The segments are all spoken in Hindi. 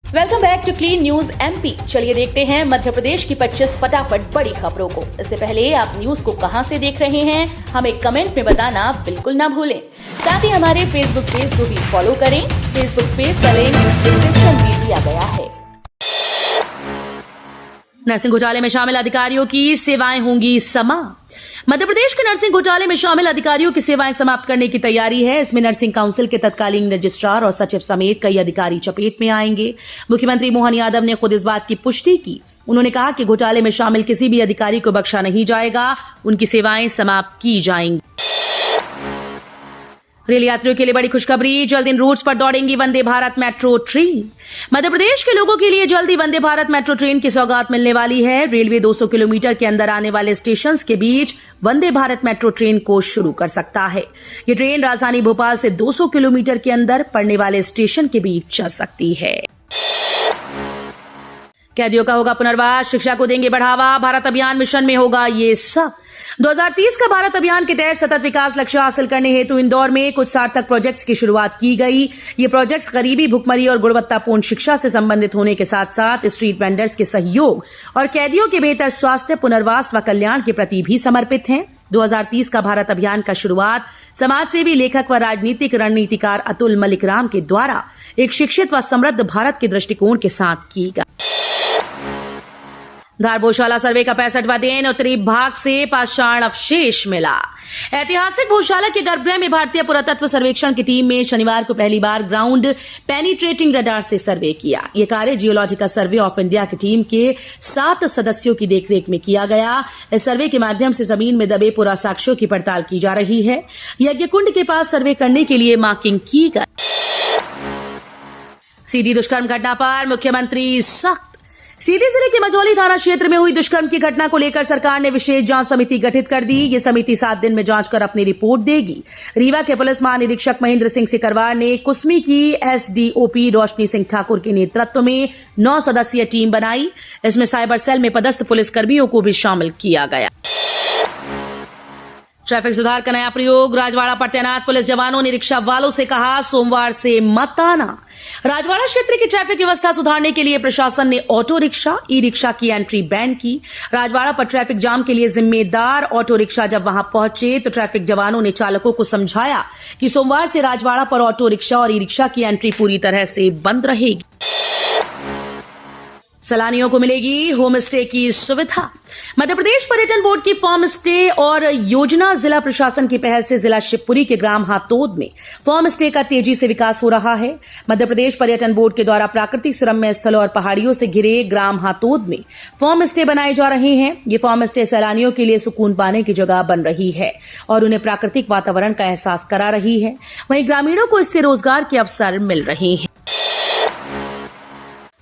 Welcome back to clean news MP. चलिए देखते हैं मध्य प्रदेश की 25 फटाफट बड़ी खबरों को। इससे पहले आप न्यूज को कहां से देख रहे हैं, हमें कमेंट में बताना बिल्कुल ना भूलें। साथ ही हमारे फेसबुक पेज को भी फॉलो करें। फेसबुक पेज का लिंक डिस्क्रिप्शन में दिया गया है। नर्सिंग घोटाले में शामिल अधिकारियों की सेवाएं होंगी समाप्त। मध्य प्रदेश के नर्सिंग घोटाले में शामिल अधिकारियों की सेवाएं समाप्त करने की तैयारी है। इसमें नर्सिंग काउंसिल के तत्कालीन रजिस्ट्रार और सचिव समेत कई अधिकारी चपेट में आएंगे। मुख्यमंत्री मोहन यादव ने खुद इस बात की पुष्टि की। उन्होंने कहा कि घोटाले में शामिल किसी भी अधिकारी को बख्शा नहीं जाएगा, उनकी सेवाएं समाप्त की जाएंगी। रेल यात्रियों के लिए बड़ी खुशखबरी, जल्द इन रूट्स पर दौड़ेंगी वंदे भारत मेट्रो ट्रेन। मध्य प्रदेश के लोगों के लिए जल्द ही वंदे भारत मेट्रो ट्रेन की सौगात मिलने वाली है। रेलवे 200 किलोमीटर के अंदर आने वाले स्टेशन के बीच वंदे भारत मेट्रो ट्रेन को शुरू कर सकता है। ये ट्रेन राजधानी भोपाल से 200 किलोमीटर के अंदर पड़ने वाले स्टेशन के बीच चल सकती है। कैदियों का होगा पुनर्वास, शिक्षा को देंगे बढ़ावा, भारत अभियान मिशन में होगा ये सब। 2030 का भारत अभियान के तहत सतत विकास लक्ष्य हासिल करने हेतु इंदौर में कुछ सार्थक प्रोजेक्ट्स की शुरुआत की गई। ये प्रोजेक्ट्स गरीबी, भुखमरी और गुणवत्तापूर्ण शिक्षा से संबंधित होने के साथ साथ स्ट्रीट वेंडर्स के सहयोग और कैदियों के बेहतर स्वास्थ्य, पुनर्वास व कल्याण के प्रति भी समर्पित हैं। 2030 का भारत अभियान का शुरुआत समाजसेवी, लेखक व राजनीतिक रणनीतिकार अतुल मलिक राम के द्वारा एक शिक्षित व समृद्ध भारत के दृष्टिकोण के साथ की गई। धार भोशाला सर्वे का 65वां दिन, उत्तरी भाग से पाषाण अवशेष मिला। ऐतिहासिक भोशाला के गर्भगृह में भारतीय पुरातत्व सर्वेक्षण की टीम में शनिवार को पहली बार ग्राउंड पेनिट्रेटिंग रडार से सर्वे किया। यह कार्य जियोलॉजिकल सर्वे ऑफ इंडिया की टीम के 7 सदस्यों की देखरेख में किया गया। इस सर्वे के माध्यम से जमीन में दबे पुरा साक्ष्यों की पड़ताल की जा रही है। यज्ञकुंड के पास सर्वे करने के लिए मार्किंग की गई। सीधी दुष्कर्म घटना पर मुख्यमंत्री सख्त। सीधी जिले के मझौली थाना क्षेत्र में हुई दुष्कर्म की घटना को लेकर सरकार ने विशेष जांच समिति गठित कर दी। ये समिति 7 दिन में जांच कर अपनी रिपोर्ट देगी। रीवा के पुलिस महानिरीक्षक महेंद्र सिंह सिकरवार ने कुसमी की एसडीओपी रोशनी सिंह ठाकुर के नेतृत्व में 9 सदस्यीय टीम बनाई। इसमें साइबर सेल में पदस्थ पुलिसकर्मियों को भी शामिल किया गया। ट्रैफिक सुधार का नया प्रयोग, राजवाड़ा पर तैनात पुलिस जवानों ने रिक्शा वालों से कहा सोमवार से मत आना। राजवाड़ा क्षेत्र की ट्रैफिक व्यवस्था सुधारने के लिए प्रशासन ने ऑटो रिक्शा, ई रिक्शा की एंट्री बैन की। राजवाड़ा पर ट्रैफिक जाम के लिए जिम्मेदार ऑटो रिक्शा जब वहां पहुंचे तो ट्रैफिक जवानों ने चालकों को समझाया कि सोमवार से राजवाड़ा पर ऑटो रिक्शा और ई रिक्शा की एंट्री पूरी तरह से बंद रहेगी। सैलानियों को मिलेगी होम स्टे की सुविधा। मध्य प्रदेश पर्यटन बोर्ड की फार्म स्टे और योजना जिला प्रशासन की पहल से जिला शिवपुरी के ग्राम हातोद में फार्म स्टे का तेजी से विकास हो रहा है। मध्य प्रदेश पर्यटन बोर्ड के द्वारा प्राकृतिक सुरम्य स्थलों और पहाड़ियों से घिरे ग्राम हातोद में फार्म स्टे बनाए जा रहे हैं। ये फार्म स्टे सैलानियों के लिए सुकून पाने की जगह बन रही है और उन्हें प्राकृतिक वातावरण का एहसास करा रही है। वहीं ग्रामीणों को इससे रोजगार के अवसर मिल रहे हैं।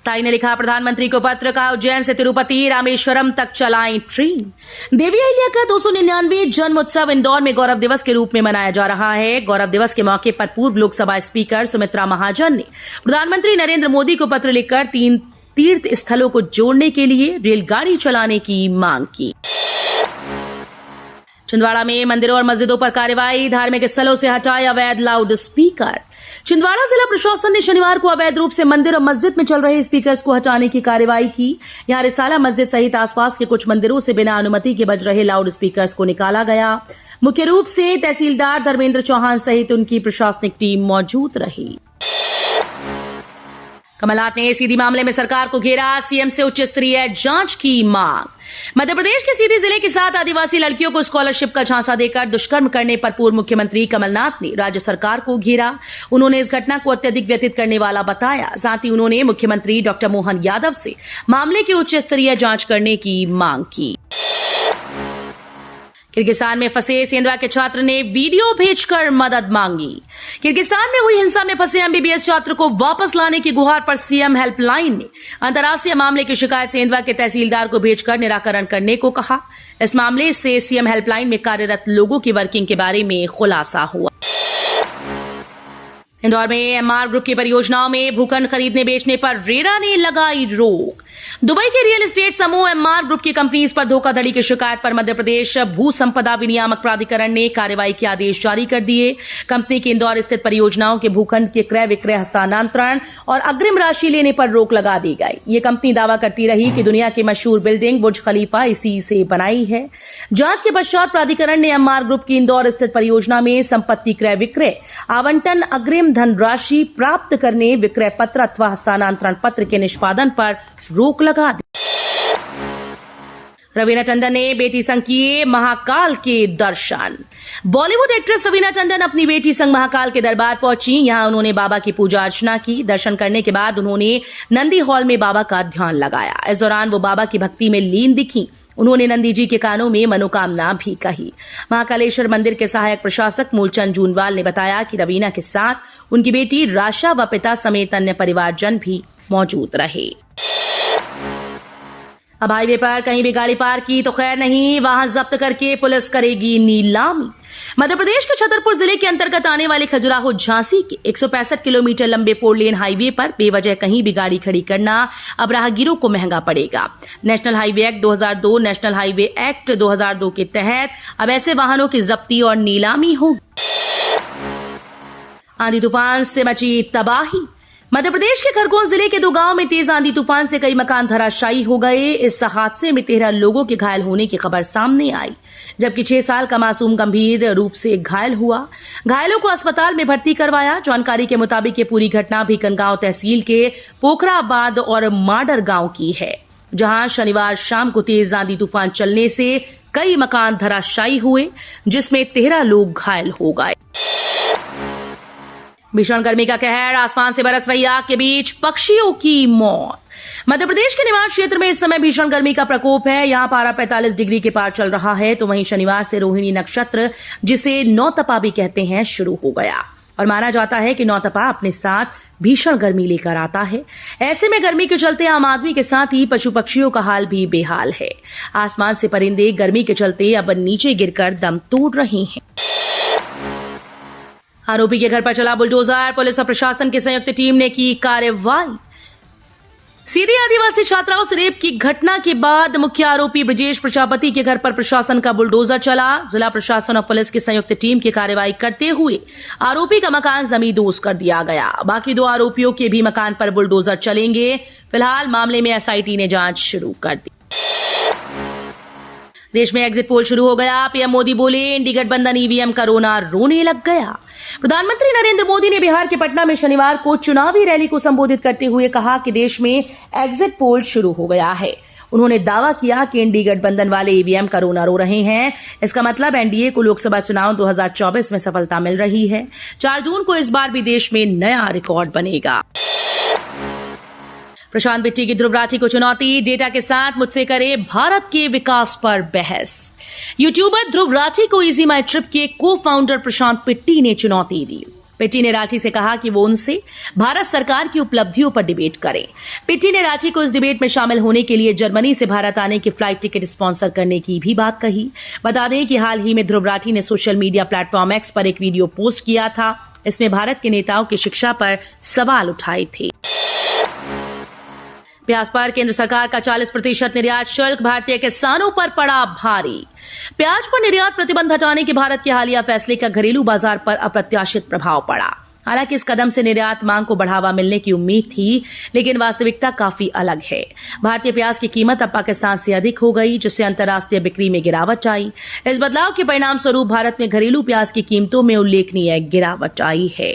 ताई ने लिखा प्रधानमंत्री को पत्र, का उज्जैन से तिरुपति रामेश्वरम तक चलाएं ट्रेन। देवी अहिल्या का 299 जन्म उत्सव इंदौर में गौरव दिवस के रूप में मनाया जा रहा है। गौरव दिवस के मौके पर पूर्व लोकसभा स्पीकर सुमित्रा महाजन ने प्रधानमंत्री नरेंद्र मोदी को पत्र लिखकर 3 तीर्थ स्थलों को जोड़ने के लिए रेलगाड़ी चलाने की मांग की। छिंदवाड़ा में मंदिरों और मस्जिदों पर कार्रवाई, धार्मिक स्थलों से हटाए अवैध लाउड स्पीकर। छिंदवाड़ा जिला प्रशासन ने शनिवार को अवैध रूप से मंदिर और मस्जिद में चल रहे स्पीकर्स को हटाने की कार्रवाई की। यहां रिसाला मस्जिद सहित आसपास के कुछ मंदिरों से बिना अनुमति के बज रहे लाउड स्पीकर्स को निकाला गया। मुख्य रूप से तहसीलदार धर्मेंद्र चौहान सहित उनकी प्रशासनिक टीम मौजूद रही। कमलनाथ ने सीधी मामले में सरकार को घेरा, सीएम से उच्च स्तरीय जांच की मांग। मध्य प्रदेश के सीधी जिले की 7 आदिवासी लड़कियों को स्कॉलरशिप का झांसा देकर दुष्कर्म करने पर पूर्व मुख्यमंत्री कमलनाथ ने राज्य सरकार को घेरा। उन्होंने इस घटना को अत्यधिक व्यथित करने वाला बताया। साथ ही उन्होंने मुख्यमंत्री डॉक्टर मोहन यादव से मामले की उच्च स्तरीय जांच करने की मांग की। किर्गिस्तान में फंसे सेंधवा के छात्र ने वीडियो भेजकर मदद मांगी। किर्गिस्तान में हुई हिंसा में फंसे एमबीबीएस छात्र को वापस लाने की गुहार पर सीएम हेल्पलाइन ने अंतर्राष्ट्रीय मामले की शिकायत सेंधवा के तहसीलदार को भेजकर निराकरण करने को कहा। इस मामले से सीएम हेल्पलाइन में कार्यरत लोगों की वर्किंग के बारे में खुलासा हुआ। इंदौर में एमआर ग्रुप की परियोजनाओं में भूखंड खरीदने बेचने पर रेरा ने लगाई रोक। दुबई के रियल एस्टेट समूह एमआर ग्रुप की कंपनीज पर धोखाधड़ी की शिकायत पर मध्य प्रदेश भू संपदा विनियामक प्राधिकरण ने कार्रवाई के आदेश जारी कर दिए। कंपनी की इंदौर स्थित परियोजनाओं के भूखंड के क्रय विक्रय हस्तांतरण और अग्रिम राशि लेने पर रोक लगा दी गई। ये कंपनी दावा करती रही कि दुनिया की मशहूर बिल्डिंग बुर्ज खलीफा इसी से बनाई है। जांच के पश्चात प्राधिकरण ने एमआर ग्रुप की इंदौर स्थित परियोजना में संपत्ति क्रय विक्रय आवंटन अग्रिम धनराशि प्राप्त करने विक्रय पत्र अथवा हस्तांतरण पत्र के निष्पादन पर रोक लगा दी। रवीना टंडन ने बेटी संग किए महाकाल के दर्शन। बॉलीवुड एक्ट्रेस रवीना टंडन अपनी बेटी संग महाकाल के दरबार पहुंची। यहां उन्होंने बाबा की पूजा अर्चना की। दर्शन करने के बाद उन्होंने नंदी हॉल में बाबा का ध्यान लगाया। इस दौरान वो बाबा की भक्ति में लीन दिखी। उन्होंने नंदी जी के कानों में मनोकामना भी कही। महाकालेश्वर मंदिर के सहायक प्रशासक मूलचंद जूनवाल ने बताया कि रवीना के साथ उनकी बेटी राशा व पिता समेत अन्य परिवारजन भी मौजूद रहे। अब हाईवे पर कहीं भी गाड़ी पार्क की तो खैर नहीं, वाहन जब्त करके पुलिस करेगी नीलामी। मध्य प्रदेश के छतरपुर जिले के अंतर्गत आने वाले खजुराहो झांसी के 165 किलोमीटर लंबे 4 लेन हाईवे पर बेवजह कहीं भी गाड़ी खड़ी करना अब राहगीरों को महंगा पड़ेगा। National highway act 2002, national highway act 2002 के तहत अब ऐसे वाहनों की जब्ती और नीलामी होगी। आंधी तूफान से मची तबाही। मध्य प्रदेश के खरगोन जिले के 2 गांव में तेज आंधी तूफान से कई मकान धराशायी हो गए। इस हादसे में 13 लोगों के घायल होने की खबर सामने आई, जबकि 6 साल का मासूम गंभीर रूप से घायल हुआ। घायलों को अस्पताल में भर्ती करवाया। जानकारी के मुताबिक ये पूरी घटना भीकनगांव तहसील के पोखराबाद और माडर गांव की है, जहां शनिवार शाम को तेज आंधी तूफान चलने से कई मकान धराशायी हुए, जिसमें 13 लोग घायल हो गए। भीषण गर्मी का कहर, आसमान से बरस रही आग के बीच पक्षियों की मौत। मध्य प्रदेश के निवाड़ क्षेत्र में इस समय भीषण गर्मी का प्रकोप है। यहां पारा 45 डिग्री के पार चल रहा है, तो वहीं शनिवार से रोहिणी नक्षत्र, जिसे नौतपा भी कहते हैं, शुरू हो गया और माना जाता है कि नौतपा अपने साथ भीषण गर्मी लेकर आता है। ऐसे में गर्मी के चलते आम आदमी के साथ ही पशु पक्षियों का हाल भी बेहाल है। आसमान से परिंदे गर्मी के चलते अब नीचे गिरकर दम तोड़ रहे हैं। आरोपी के घर पर चला बुलडोजर। पुलिस और प्रशासन की संयुक्त टीम ने की कार्रवाई। सीधी आदिवासी छात्राओं से रेप की घटना के बाद मुख्य आरोपी ब्रजेश प्रजापति के घर पर प्रशासन का बुलडोजर चला। जिला प्रशासन और पुलिस की संयुक्त टीम की कार्रवाई करते हुए आरोपी का मकान जमींदोज कर दिया गया। बाकी 2 आरोपियों के भी मकान पर बुलडोजर चलेंगे। फिलहाल मामले में एसआईटी ने जांच शुरू कर दी। देश में एग्जिट पोल शुरू हो गया। पीएम मोदी बोले, इंडी गठबंधन ईवीएम का रोना रोने लग गया। प्रधानमंत्री नरेंद्र मोदी ने बिहार के पटना में शनिवार को चुनावी रैली को संबोधित करते हुए कहा कि देश में एग्जिट पोल शुरू हो गया है। उन्होंने दावा किया कि इंडी गठबंधन वाले ईवीएम का रोना रो रहे हैं। इसका मतलब एनडीए को लोकसभा चुनाव 2024 में सफलता मिल रही है। 4 जून को इस बार भी देश में नया रिकॉर्ड बनेगा। प्रशांत बिट्टी की ध्रुव राठी को चुनौती। डेटा के साथ मुझसे करे भारत के विकास पर बहस। यूट्यूबर ध्रुव राठी को इजी माई ट्रिप के को फाउंडर प्रशांत बिट्टी ने चुनौती दी। पिट्टी ने राठी से कहा कि वो उनसे भारत सरकार की उपलब्धियों पर डिबेट करें। पिट्टी ने राठी को इस डिबेट में शामिल होने के लिए जर्मनी से भारत आने की फ्लाइट टिकट स्पॉन्सर करने की भी बात कही। बता दें कि हाल ही में ध्रुव राठी ने सोशल मीडिया प्लेटफॉर्म एक्स पर एक वीडियो पोस्ट किया था। इसमें भारत के नेताओं की शिक्षा पर सवाल उठाए थे। प्याज पर केंद्र सरकार का 40% निर्यात शुल्क भारतीय किसानों पर पड़ा भारी। प्याज पर निर्यात प्रतिबंध हटाने के भारत के हालिया फैसले का घरेलू बाजार पर अप्रत्याशित प्रभाव पड़ा। हालांकि इस कदम से निर्यात मांग को बढ़ावा मिलने की उम्मीद थी, लेकिन वास्तविकता काफी अलग है। भारतीय प्याज की कीमत अब पाकिस्तान से अधिक हो गई, जिससे अंतर्राष्ट्रीय बिक्री में गिरावट आई। इस बदलाव के परिणाम स्वरूप भारत में घरेलू प्याज की कीमतों में उल्लेखनीय गिरावट आई है।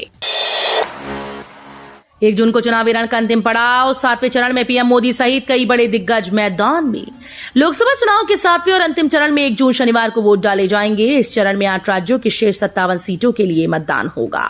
1 जून को चुनावी रण का अंतिम पड़ाव। 7वें चरण में पीएम मोदी सहित कई बड़े दिग्गज मैदान में। लोकसभा चुनाव के 7वें और अंतिम चरण में 1 जून शनिवार को वोट डाले जाएंगे। इस चरण में 8 राज्यों की शेष 57 सीटों के लिए मतदान होगा।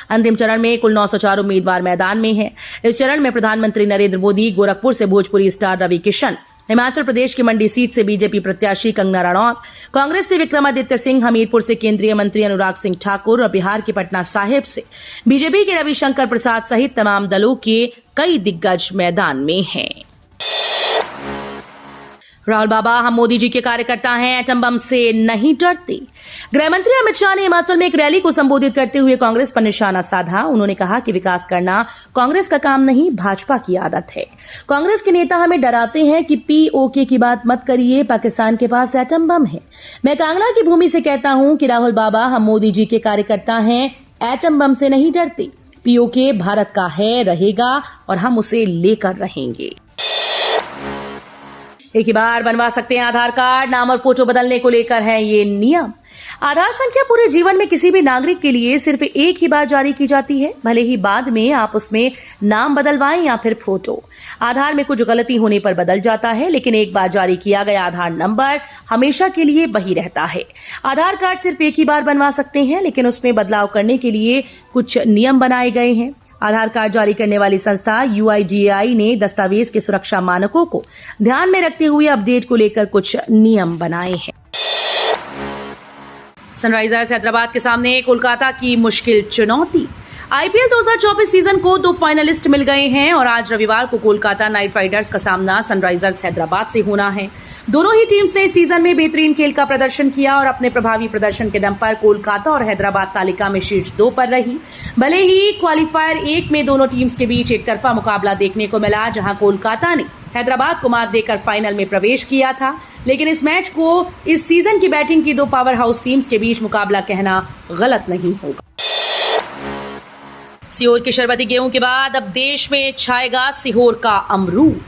अंतिम चरण में कुल 904 उम्मीदवार मैदान में हैं। इस चरण में प्रधानमंत्री नरेंद्र मोदी, गोरखपुर से भोजपुरी स्टार रवि किशन, हिमाचल प्रदेश की मंडी सीट से बीजेपी प्रत्याशी कंगना रनौत, कांग्रेस से विक्रमादित्य सिंह, हमीरपुर से केंद्रीय मंत्री अनुराग सिंह ठाकुर और बिहार के पटना साहिब से बीजेपी के रविशंकर प्रसाद सहित तमाम दलों के कई दिग्गज मैदान में हैं। राहुल बाबा हम मोदी जी के कार्यकर्ता हैं, एटम बम से नहीं डरते। गृह मंत्री अमित शाह ने हिमाचल में एक रैली को संबोधित करते हुए कांग्रेस पर निशाना साधा। उन्होंने कहा कि विकास करना कांग्रेस का काम नहीं, भाजपा की आदत है। कांग्रेस के नेता हमें डराते हैं कि पीओके की बात मत करिए, पाकिस्तान के पास एटम बम है। मैं कांगड़ा की भूमि से कहता हूं कि राहुल बाबा हम मोदी जी के कार्यकर्ता हैं, एटम बम से नहीं डरते। पीओके भारत का है, रहेगा और हम उसे लेकर रहेंगे। एक ही बार बनवा सकते हैं आधार कार्ड, नाम और फोटो बदलने को लेकर है ये नियम। आधार संख्या पूरे जीवन में किसी भी नागरिक के लिए सिर्फ एक ही बार जारी की जाती है, भले ही बाद में आप उसमें नाम बदलवाएं या फिर फोटो। आधार में कुछ गलती होने पर बदल जाता है, लेकिन एक बार जारी किया गया आधार नंबर हमेशा के लिए वही रहता है। आधार कार्ड सिर्फ एक ही बार बनवा सकते हैं, लेकिन उसमें बदलाव करने के लिए कुछ नियम बनाए गए हैं। आधार कार्ड जारी करने वाली संस्था UIDAI ने दस्तावेज के सुरक्षा मानकों को ध्यान में रखते हुए अपडेट को लेकर कुछ नियम बनाए हैं। सनराइजर्स हैदराबाद के सामने कोलकाता की मुश्किल चुनौती। IPL 2024 सीजन को 2 फाइनलिस्ट मिल गए हैं और आज रविवार को कोलकाता नाइट राइडर्स का सामना सनराइजर्स हैदराबाद से होना है। दोनों ही टीम्स ने इस सीजन में बेहतरीन खेल का प्रदर्शन किया और अपने प्रभावी प्रदर्शन के दम पर कोलकाता और हैदराबाद तालिका में शीर्ष 2 पर रही। भले ही क्वालिफायर 1 में दोनों टीम्स के बीच एक तरफा मुकाबला देखने को मिला, जहां कोलकाता ने हैदराबाद को मात देकर फाइनल में प्रवेश किया था, लेकिन इस मैच को इस सीजन की बैटिंग की 2 पावर हाउस टीम्स के बीच मुकाबला कहना गलत नहीं होगा। सीहोर के शरबती गेहूं के बाद अब देश में छाएगा सीहोर का अमरूद।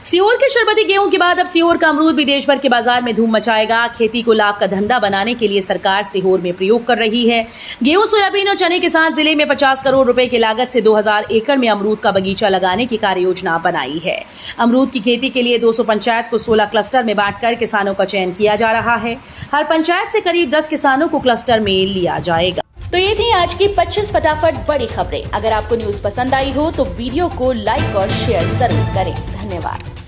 सीहोर के शरबती गेहूं के बाद अब सीहोर का अमरूद भी देश भर के बाजार में धूम मचाएगा। खेती को लाभ का धंधा बनाने के लिए सरकार सीहोर में प्रयोग कर रही है। गेहूं, सोयाबीन और चने के साथ जिले में 50 करोड़ रुपए की लागत से 2000 एकड़ में अमरूद का बगीचा लगाने की कार्य योजना बनाई है। अमरूद की खेती के लिए 200 पंचायत को 16 क्लस्टर में बांटकर किसानों का चयन किया जा रहा है। हर पंचायत से करीब 10 किसानों को क्लस्टर में लिया जाएगा। तो ये थी आज की 25 फटाफट बड़ी खबरें। अगर आपको न्यूज पसंद आई हो तो वीडियो को लाइक और शेयर जरूर करें। धन्यवाद।